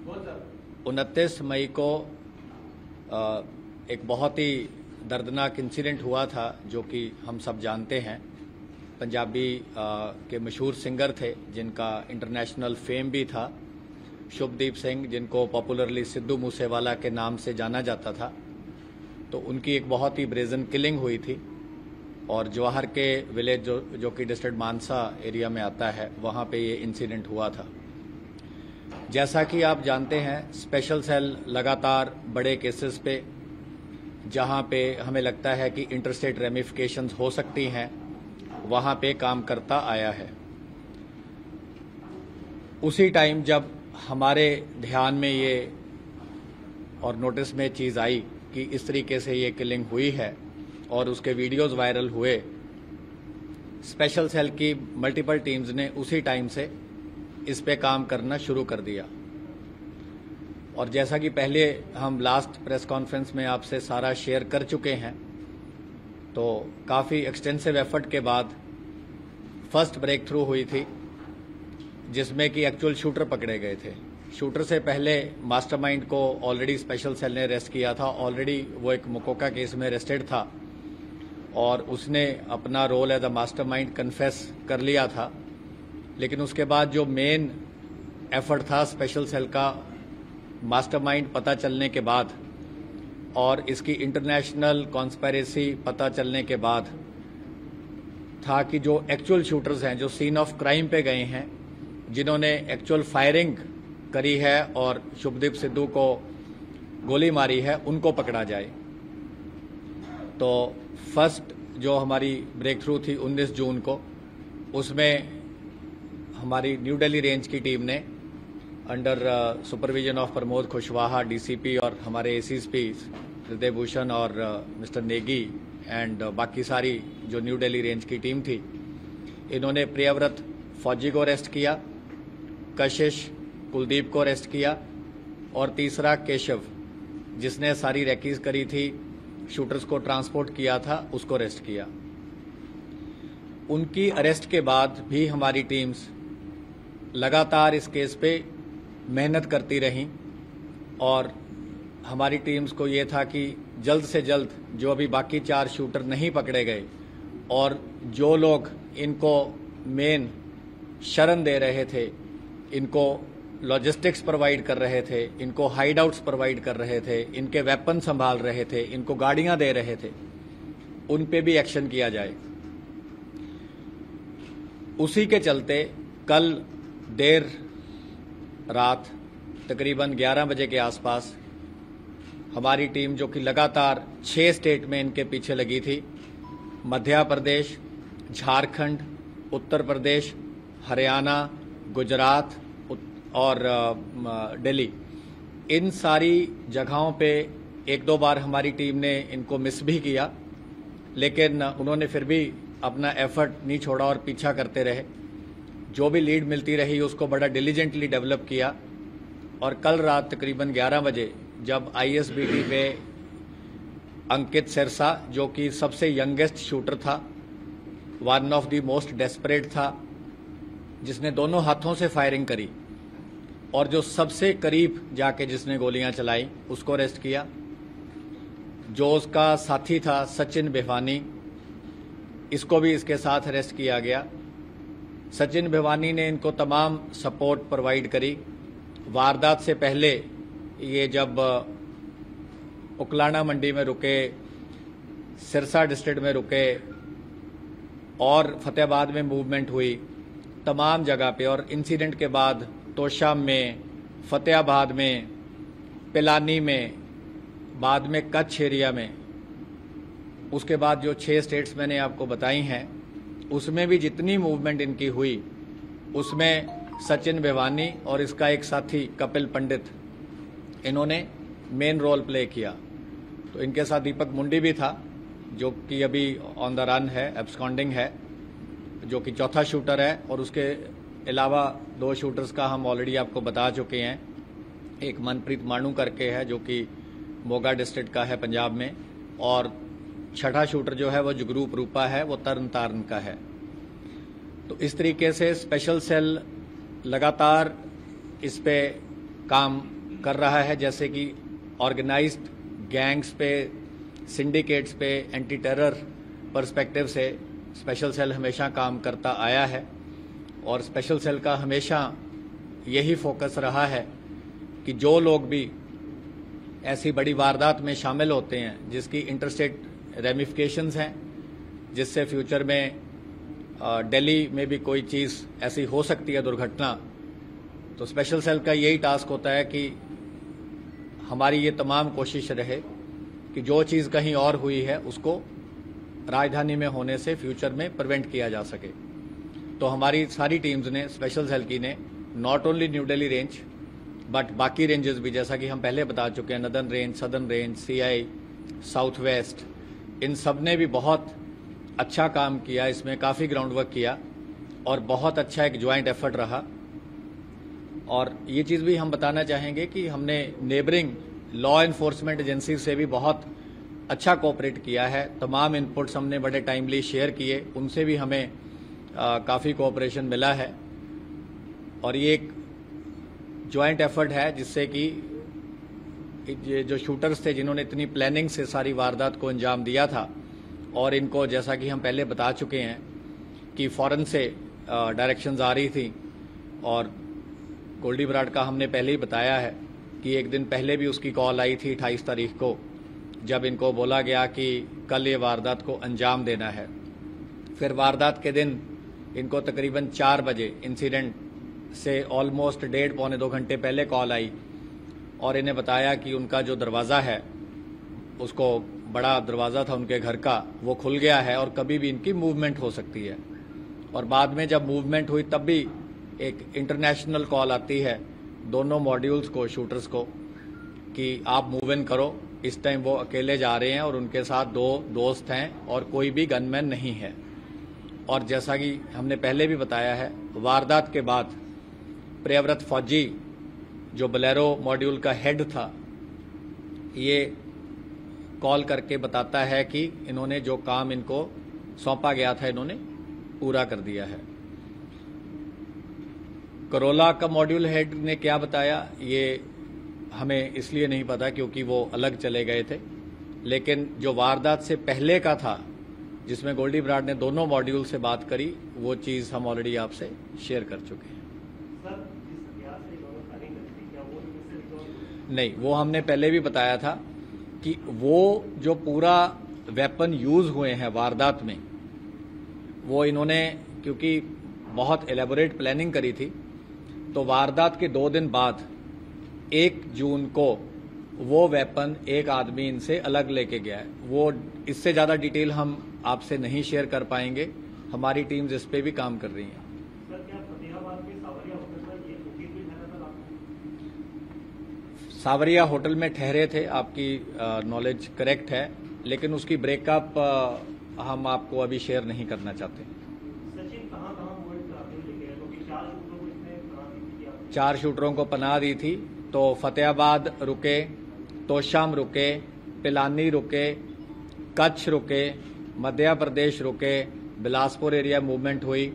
29 मई को एक बहुत ही दर्दनाक इंसिडेंट हुआ था जो कि हम सब जानते हैं। पंजाबी के मशहूर सिंगर थे जिनका इंटरनेशनल फेम भी था, शुभदीप सिंह, जिनको पॉपुलरली सिद्धू मूसेवाला के नाम से जाना जाता था। तो उनकी एक बहुत ही ब्रेजन किलिंग हुई थी और जवाहर के विलेज जो कि डिस्ट्रिक्ट मानसा एरिया में आता है, वहाँ पे ये इंसिडेंट हुआ था। जैसा कि आप जानते हैं, स्पेशल सेल लगातार बड़े केसेस पे, जहां पे हमें लगता है कि इंटरस्टेट रेमिफिकेशंस हो सकती हैं, वहां पे काम करता आया है। उसी टाइम जब हमारे ध्यान में ये और नोटिस में चीज़ आई कि इस तरीके से ये किलिंग हुई है और उसके वीडियोस वायरल हुए, स्पेशल सेल की मल्टीपल टीम्स ने उसी टाइम से इस पे काम करना शुरू कर दिया। और जैसा कि पहले हम लास्ट प्रेस कॉन्फ्रेंस में आपसे सारा शेयर कर चुके हैं, तो काफ़ी एक्सटेंसिव एफर्ट के बाद फर्स्ट ब्रेक थ्रू हुई थी, जिसमें कि एक्चुअल शूटर पकड़े गए थे। शूटर से पहले मास्टरमाइंड को ऑलरेडी स्पेशल सेल ने अरेस्ट किया था। ऑलरेडी वो एक मुकोका केस में अरेस्टेड था और उसने अपना role as a mastermind confess कर लिया था। लेकिन उसके बाद जो मेन एफर्ट था स्पेशल सेल का, मास्टरमाइंड पता चलने के बाद और इसकी इंटरनेशनल कॉन्स्पिरेसी पता चलने के बाद, था कि जो एक्चुअल शूटर्स हैं, जो सीन ऑफ क्राइम पे गए हैं, जिन्होंने एक्चुअल फायरिंग करी है और शुभदीप सिद्धू को गोली मारी है, उनको पकड़ा जाए। तो फर्स्ट जो हमारी ब्रेक थ्रू थी 19 जून को, उसमें हमारी न्यू दिल्ली रेंज की टीम ने under supervision of Pramod Kushwaha DCP और हमारे एसीएसपी हृदय भूषण और मिस्टर नेगी एंड बाकी सारी जो न्यू दिल्ली रेंज की टीम थी, इन्होंने प्रियव्रत फौजी को अरेस्ट किया, कशिश कुलदीप को अरेस्ट किया और तीसरा केशव, जिसने सारी रैकीज करी थी, शूटर्स को ट्रांसपोर्ट किया था, उसको अरेस्ट किया। उनकी अरेस्ट के बाद भी हमारी टीम्स लगातार इस केस पे मेहनत करती रहीं और हमारी टीम्स को ये था कि जल्द से जल्द जो अभी बाकी 4 शूटर नहीं पकड़े गए और जो लोग इनको मेन शरण दे रहे थे, इनको लॉजिस्टिक्स प्रोवाइड कर रहे थे, इनको हाइड आउट्स प्रोवाइड कर रहे थे, इनके वेपन संभाल रहे थे, इनको गाड़ियां दे रहे थे, उन पे भी एक्शन किया जाए। उसी के चलते कल देर रात तकरीबन 11 बजे के आसपास हमारी टीम, जो कि लगातार 6 स्टेट में इनके पीछे लगी थी, मध्य प्रदेश, झारखंड, उत्तर प्रदेश, हरियाणा, गुजरात और दिल्ली, इन सारी जगहों पे 1-2 बार हमारी टीम ने इनको मिस भी किया, लेकिन उन्होंने फिर भी अपना एफर्ट नहीं छोड़ा और पीछा करते रहे। जो भी लीड मिलती रही उसको बड़ा डिलीजेंटली डेवलप किया और कल रात तकरीबन 11 बजे जब आईएसबीटी में अंकित सिरसा, जो कि सबसे यंगेस्ट शूटर था, one of the most desperate था, जिसने दोनों हाथों से फायरिंग करी और जो सबसे करीब जाके जिसने गोलियां चलाई, उसको अरेस्ट किया। जो उसका साथी था सचिन भिवानी, इसको भी इसके साथ अरेस्ट किया गया। सचिन भिवानी ने इनको तमाम सपोर्ट प्रोवाइड करी। वारदात से पहले ये जब उकलाना मंडी में रुके, सिरसा डिस्ट्रिक्ट में रुके और फतेहाबाद में मूवमेंट हुई, तमाम जगह पे, और इंसिडेंट के बाद तोशाम में, फतेहाबाद में, पिलानी में, बाद में कच्छ एरिया में, उसके बाद जो 6 स्टेट्स मैंने आपको बताई हैं, उसमें भी जितनी मूवमेंट इनकी हुई, उसमें सचिन भिवानी और इसका एक साथी कपिल पंडित, इन्होंने मेन रोल प्ले किया। तो इनके साथ दीपक मुंडी भी था, जो कि अभी ऑन द रन है, एब्सकॉन्डिंग है, जो कि चौथा शूटर है। और उसके अलावा 2 शूटर्स का हम ऑलरेडी आपको बता चुके हैं। एक मनप्रीत मानू करके है, जो कि मोगा डिस्ट्रिक्ट का है पंजाब में, और छठा शूटर जो है वो जुगरूप रूपा है, वो तरन तारण का है। तो इस तरीके से स्पेशल सेल लगातार इस पे काम कर रहा है, जैसे कि ऑर्गेनाइज्ड गैंग्स पे, सिंडिकेट्स पे, एंटी टेरर पर्सपेक्टिव से स्पेशल सेल हमेशा काम करता आया है। और स्पेशल सेल का हमेशा यही फोकस रहा है कि जो लोग भी ऐसी बड़ी वारदात में शामिल होते हैं जिसकी इंटरस्टेट रेमिफिकेशंस हैं, जिससे फ्यूचर में दिल्ली में भी कोई चीज़ ऐसी हो सकती है, दुर्घटना, तो स्पेशल सेल का यही टास्क होता है कि हमारी ये तमाम कोशिश रहे कि जो चीज़ कहीं और हुई है उसको राजधानी में होने से फ्यूचर में प्रिवेंट किया जा सके। तो हमारी सारी टीम्स ने, स्पेशल सेल की ने, not only New Delhi range but बाकी रेंजेस भी, जैसा कि हम पहले बता चुके हैं, northern range, southern range, CI, south west, इन सब ने भी बहुत अच्छा काम किया, इसमें काफ़ी ग्राउंड वर्क किया और बहुत अच्छा एक ज्वाइंट एफर्ट रहा। और ये चीज़ भी हम बताना चाहेंगे कि हमने नेबरिंग लॉ एनफोर्समेंट एजेंसी से भी बहुत अच्छा कोऑपरेट किया है। तमाम इनपुट्स हमने बड़े टाइमली शेयर किए, उनसे भी हमें काफ़ी कोऑपरेशन मिला है। और ये एक ज्वाइंट एफर्ट है जिससे कि ये जो शूटर्स थे जिन्होंने इतनी प्लानिंग से सारी वारदात को अंजाम दिया था, और इनको जैसा कि हम पहले बता चुके हैं कि फौरन से डायरेक्शंस आ रही थी, और गोल्डी बराड़ का हमने पहले ही बताया है कि एक दिन पहले भी उसकी कॉल आई थी 28 तारीख को, जब इनको बोला गया कि कल ये वारदात को अंजाम देना है। फिर वारदात के दिन इनको तकरीबन 4 बजे इंसिडेंट से ऑलमोस्ट 1.5-पौने 2 घंटे पहले कॉल आई और इन्हें बताया कि उनका जो दरवाज़ा है, उसको बड़ा दरवाज़ा था उनके घर का, वो खुल गया है और कभी भी इनकी मूवमेंट हो सकती है। और बाद में जब मूवमेंट हुई तब भी एक इंटरनेशनल कॉल आती है दोनों मॉड्यूल्स को, शूटर्स को, कि आप मूव इन करो। इस टाइम वो अकेले जा रहे हैं और उनके साथ 2 दोस्त हैं और कोई भी गनमैन नहीं है। और जैसा कि हमने पहले भी बताया है, वारदात के बाद प्रियव्रत फौजी जो बोलेरो मॉड्यूल का हेड था, ये कॉल करके बताता है कि इन्होंने जो काम इनको सौंपा गया था इन्होंने पूरा कर दिया है। करोला का मॉड्यूल हेड ने क्या बताया ये हमें इसलिए नहीं पता क्योंकि वो अलग चले गए थे, लेकिन जो वारदात से पहले का था जिसमें गोल्डी बराड़ ने दोनों मॉड्यूल से बात करी, वो चीज़ हम ऑलरेडी आपसे शेयर कर चुके हैं। नहीं, वो हमने पहले भी बताया था कि वो जो पूरा वेपन यूज हुए हैं वारदात में, वो इन्होंने क्योंकि बहुत एलेबोरेट प्लानिंग करी थी, तो वारदात के 2 दिन बाद 1 जून को वो वेपन एक आदमी इनसे अलग लेके गया है। वो इससे ज़्यादा डिटेल हम आपसे नहीं शेयर कर पाएंगे, हमारी टीम्स इस पे भी काम कर रही हैं। सावरिया होटल में ठहरे थे, आपकी नॉलेज करेक्ट है, लेकिन उसकी ब्रेकअप हम आपको अभी शेयर नहीं करना चाहते। 4 शूटरों को पनाह दी थी, तो फतेहाबाद रुके, तोशाम रुके, पिलानी रुके, कच्छ रुके, मध्य प्रदेश रुके, बिलासपुर एरिया मूवमेंट हुई,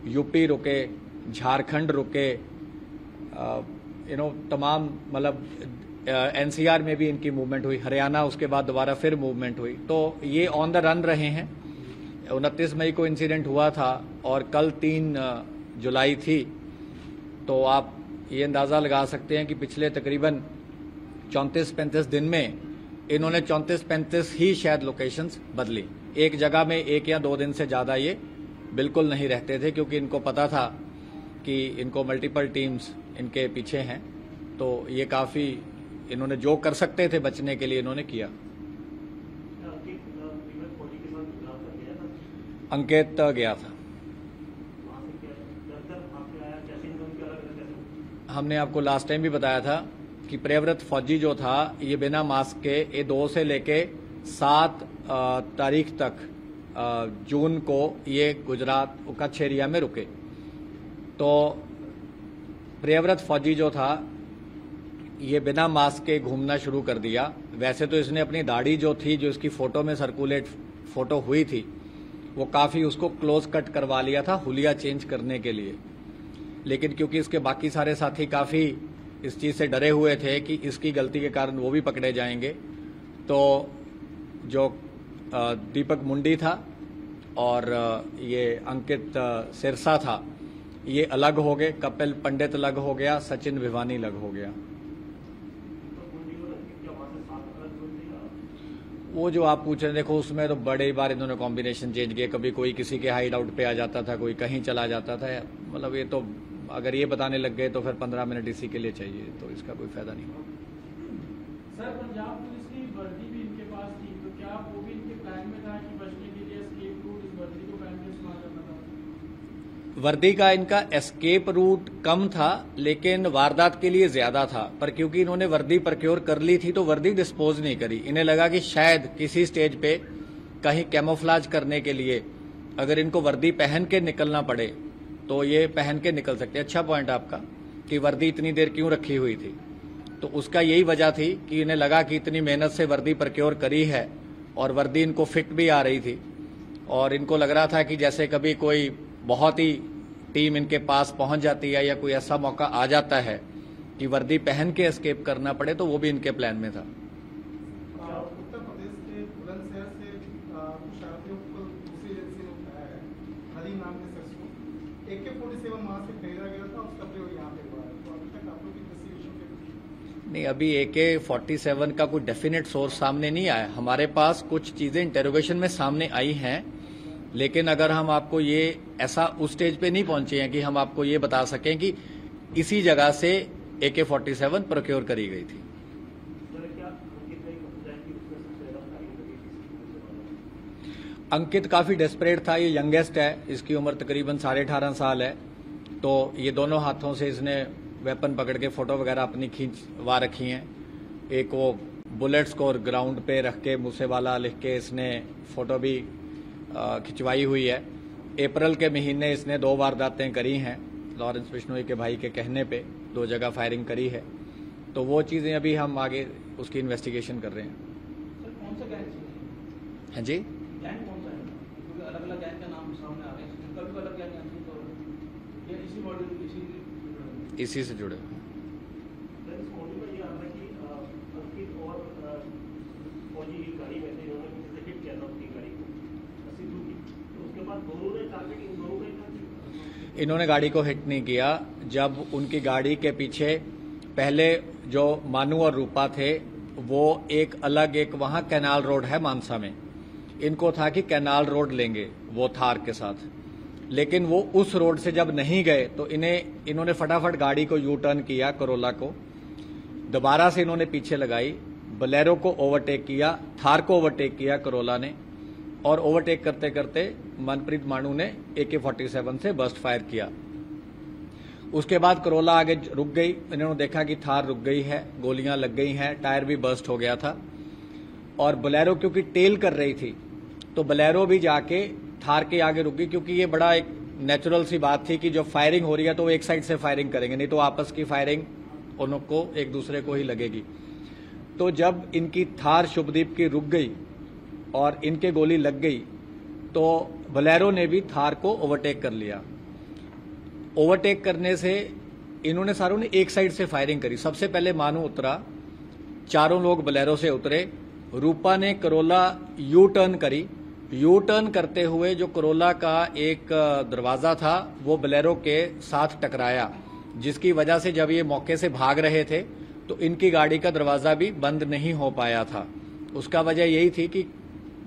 यूपी रुके, झारखंड रुके, तमाम मतलब NCR में भी इनकी मूवमेंट हुई, हरियाणा उसके बाद दोबारा फिर मूवमेंट हुई। तो ये ऑन द रन रहे हैं। 29 मई को इंसिडेंट हुआ था और कल 3 जुलाई थी, तो आप ये अंदाज़ा लगा सकते हैं कि पिछले तकरीबन 34-35 दिन में इन्होंने 34-35 ही शायद लोकेशंस बदली। एक जगह में 1 या 2 दिन से ज़्यादा ये बिल्कुल नहीं रहते थे, क्योंकि इनको पता था कि इनको मल्टीपल टीम्स इनके पीछे हैं। तो ये काफ़ी इन्होंने जो कर सकते थे बचने के लिए इन्होंने किया। अंकित गया था। हमने आपको लास्ट टाइम भी बताया था कि प्रियव्रत फौजी जो था ये बिना मास्क के ये 2 से लेके 7 तारीख तक जून को ये गुजरात कच्छ एरिया में रुके। तो प्रियव्रत फौजी जो था ये बिना मास्क के घूमना शुरू कर दिया। वैसे तो इसने अपनी दाढ़ी जो थी, जो इसकी फोटो में सर्कुलेट फोटो हुई थी, वो काफ़ी उसको क्लोज कट करवा लिया था हुलिया चेंज करने के लिए, लेकिन क्योंकि इसके बाकी सारे साथी काफ़ी इस चीज़ से डरे हुए थे कि इसकी गलती के कारण वो भी पकड़े जाएंगे। तो जो दीपक मुंडी था और ये अंकित सिरसा था, ये अलग हो गए। कपिल पंडित अलग हो गया, सचिन भिवानी अलग हो गया। वो जो आप पूछ रहे हैं, देखो उसमें तो बड़े बार इन्होंने कॉम्बिनेशन चेंज किए। कभी कोई किसी के हाइड आउट पे आ जाता था, कोई कहीं चला जाता था। मतलब ये तो अगर ये बताने लग गए तो फिर 15 मिनट इसी के लिए चाहिए, तो इसका कोई फायदा नहीं। सर, पंजाब पुलिस की वर्दी भी इनके पास थी, तो क्या वो भी इनके प्लान में था कि बचने के लिए एस्केप रूट इस वर्दी को पहन के इस्तेमाल करना था? वर्दी का इनका एस्केप रूट कम था, लेकिन वारदात के लिए ज्यादा था। पर क्योंकि इन्होंने वर्दी प्रक्योर कर ली थी तो वर्दी डिस्पोज नहीं करी। इन्हें लगा कि शायद किसी स्टेज पे कहीं कैमोफ्लाज करने के लिए अगर इनको वर्दी पहन के निकलना पड़े तो ये पहन के निकल सकते। अच्छा पॉइंट आपका कि वर्दी इतनी देर क्यों रखी हुई थी, तो उसका यही वजह थी कि इन्हें लगा कि इतनी मेहनत से वर्दी प्रक्योर करी है और वर्दी इनको फिट भी आ रही थी, और इनको लग रहा था कि जैसे कभी कोई बहुत ही टीम इनके पास पहुंच जाती है या कोई ऐसा मौका आ जाता है कि वर्दी पहन के एस्केप करना पड़े, तो वो भी इनके प्लान में था। उत्तर प्रदेश के बुलंदशहर से शराबियों को दूसरी एजेंसी ने उठाया है, हरी नाम के शख्स को। AK-47 वहां से खरीदा गया था, उसका प्रयोग यहाँ पे हुआ है। तो अभी तक आप लोग इन्वेस्टिगेशन के नहीं, अभी AK-47 का कोई डेफिनेट सोर्स सामने नहीं आया। हमारे पास कुछ चीजें इंटेरोगेशन में सामने आई हैं, लेकिन अगर हम आपको ये ऐसा उस स्टेज पे नहीं पहुंचे हैं कि हम आपको ये बता सकें कि इसी जगह से AK-47 प्रोक्योर करी गई थी। अंकित काफी डेस्परेट था। ये यंगेस्ट है, इसकी उम्र तकरीबन 18.5 साल है। तो ये दोनों हाथों से इसने वेपन पकड़ के फोटो वगैरह अपनी खींचवा रखी हैं। एक वो बुलेट्स को ग्राउंड पे रख के मूसेवाला लिख के इसने फोटो भी खिंचवाई हुई है। अप्रैल के महीने इसने 2 वारदातें करी हैं। लॉरेंस बिश्नोई के भाई के कहने पे 2 जगह फायरिंग करी है। तो वो चीजें अभी हम आगे उसकी इन्वेस्टिगेशन कर रहे हैं। सर, कौन सा गैंग हाँ जी, गैंग कौन सा है? क्योंकि अलग अलग गैंग का नाम सामने आ रहे हैं, इनका भी अलग गैंग है, तो ये इसी मॉडल इसी से जुड़े। इन्होंने गाड़ी को हिट नहीं किया। जब उनकी गाड़ी के पीछे पहले जो मानू और रूपा थे, वो एक अलग एक वहां कैनाल रोड है मानसा में, इनको था कि कैनाल रोड लेंगे वो थार के साथ, लेकिन वो उस रोड से जब नहीं गए तो इन्होंने फटाफट गाड़ी को यू टर्न किया, करोला को दोबारा से इन्होंने पीछे लगाई, बोलेरो को ओवरटेक किया, थार को ओवरटेक किया करोला ने, और ओवरटेक करते करते मनप्रीत मानू ने AK-47 से बर्स्ट फायर किया। उसके बाद करोला आगे रुक गई। इन्होंने देखा कि थार रुक गई है, गोलियां लग गई हैं, टायर भी बर्स्ट हो गया था, और बोलेरो क्योंकि टेल कर रही थी तो बोलेरो भी जाके थार के आगे रुक गई, क्योंकि ये बड़ा एक नेचुरल सी बात थी कि जब फायरिंग हो रही है तो वो एक साइड से फायरिंग करेंगे, नहीं तो आपस की फायरिंग उनको एक दूसरे को ही लगेगी। तो जब इनकी थार शुभदीप की रुक गई और इनके गोली लग गई तो बोलेरो ने भी थार को ओवरटेक कर लिया। ओवरटेक करने से इन्होंने सारों ने एक साइड से फायरिंग करी। सबसे पहले मानू उतरा, चारों लोग बोलेरो से उतरे, रूपा ने करोला यू टर्न करी। यू टर्न करते हुए जो करोला का एक दरवाजा था वो बोलेरो के साथ टकराया, जिसकी वजह से जब ये मौके से भाग रहे थे तो इनकी गाड़ी का दरवाजा भी बंद नहीं हो पाया था। उसका वजह यही थी कि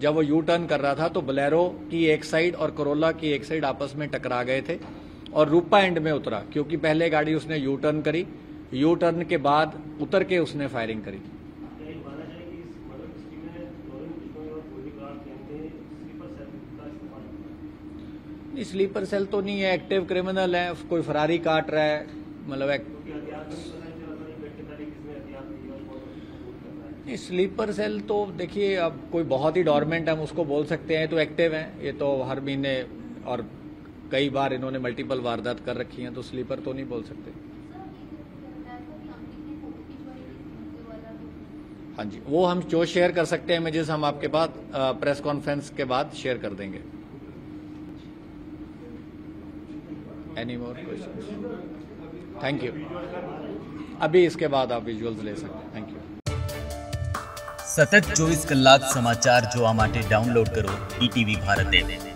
जब वो यू टर्न कर रहा था तो बोलेरो की एक साइड और करोला की एक साइड आपस में टकरा गए थे, और रूपा एंड में उतरा, क्योंकि पहले गाड़ी उसने यू टर्न करी, यू टर्न के बाद उतर के उसने फायरिंग करी। नहीं, स्लीपर सेल तो नहीं है, एक्टिव क्रिमिनल है, कोई फरारी काट रहा है, मतलब स्लीपर सेल तो देखिए अब कोई बहुत ही डॉर्मेंट हम उसको बोल सकते हैं, तो एक्टिव हैं। ये तो हर महीने और कई बार इन्होंने मल्टीपल वारदात कर रखी हैं, तो स्लीपर तो नहीं बोल सकते। हाँ जी, वो हम जो शेयर कर सकते हैं इमेजेस हम आपके पास प्रेस कॉन्फ्रेंस के बाद शेयर कर देंगे। Any more question? Thank you. अभी इसके बाद आप विजुअल्स ले सकते हैं। Thank you. સતત 24 કલાક સમાચાર જોવા માટે ડાઉનલોડ કરો ETV ભારત એપ।